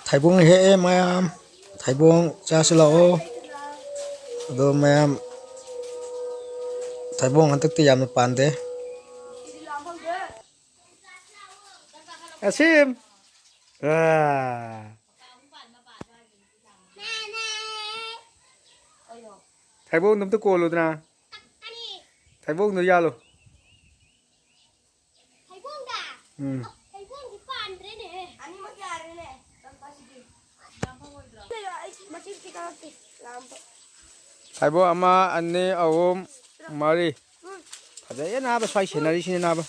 Thaibuông hệ mày Thaibuông cha sẽ lỗ đồ mày Thaibuông anh tức thì làm được bàn thế Asim Thaibuông nắm tức cô luôn nè Thaibuông nó ra luôn Thaibuông ama anh này ông mari ada ya na ba swai scenery sini na ba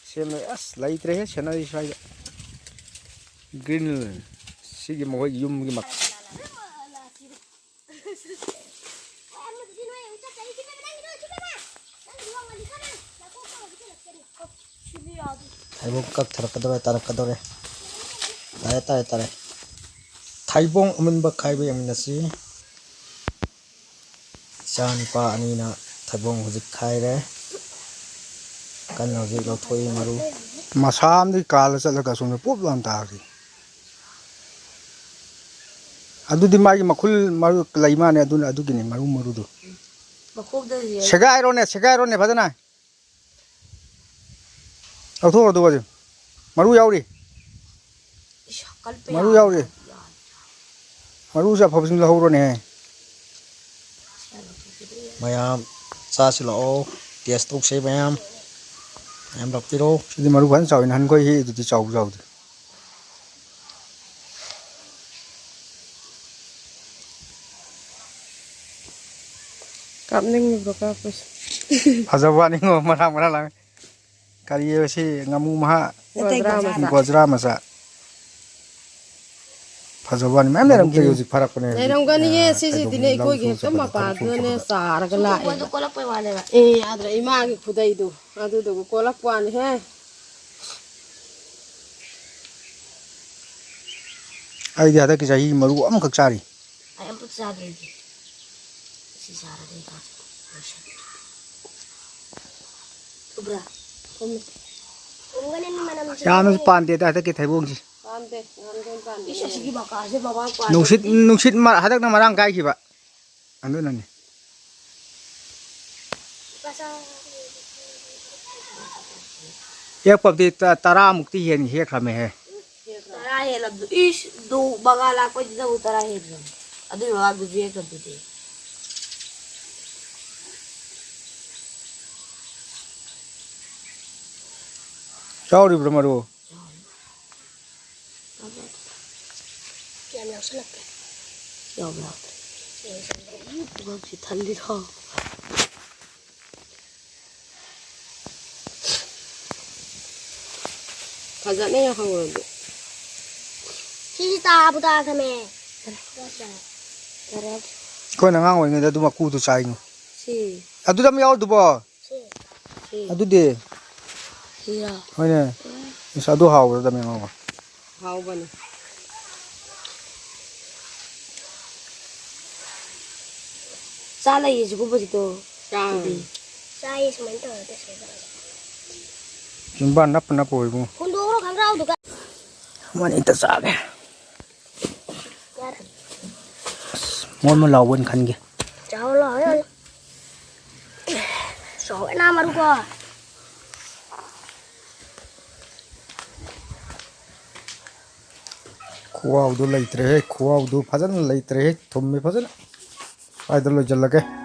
sem na as lai tre he scenery swai green sigi mo yum gi mak Thaibuông kak thar ka dore tare Thaibuông amun ba khai ba yamin na si Chan pa ani na Thaibuông hujik khai re kan hujik lo thoi maru masam di kala chala ka sum pop lam ta ri adu di mai makhul maru laima ne adu gini maru do makhul da segai ro ne phadana au tho do ba maru yauri maru sa phobsing la ho ro ne mayam cha si lo test tok se mayam em đọc video thì maru vẫn chào hắn coi hi thì chào cặp ninh được cặp Hazawan ini marah lang kali si ngamu maha Gojra masa Hazawan memang dalam music farak punya. Dalam kan ini si dini kau gitu mapa tu ne sar gelak. Itu kolak pewane lah. Ada imah kudai itu, ada tu kolak puan he. Ai dia ada kisah ini maru am kacari. Ayam pun sar lagi. Si sar lagi tak. Ubra. Jangan pandai dah ada kita Thaibuông sih. Isa sige baka kasi baba pa. Nungsit hadak na marang kai kiba. Ano na ni? Yak pab di tara mukti hian hi khame he. Tara he lab is do baga la ko da utara he. Adu wa du je ka du de. Chau di bramaru. Yang selak. Ya Allah. Bukan si tali ha. Kaza ni yang hangul tu. Si ta buta kami. Kau nangang weng ada tu maku tu saing. Si. Adu dam yaw tu ba. Si. Adu de. Si ya. Mana? Sadu haw dam yang awak. Hau bani. Sala ye jugo begitu. Saya sementara tu saya. Jumpa nap oi bu. Kundu orang kan rau tu kan. Mana itu sage. Mau lawan kan ge. Jauh lah ya. So enak maru ko. Kuau du leit रहे कुआउ दु फजन लइत रहे थुम में फजन either लो जल लगे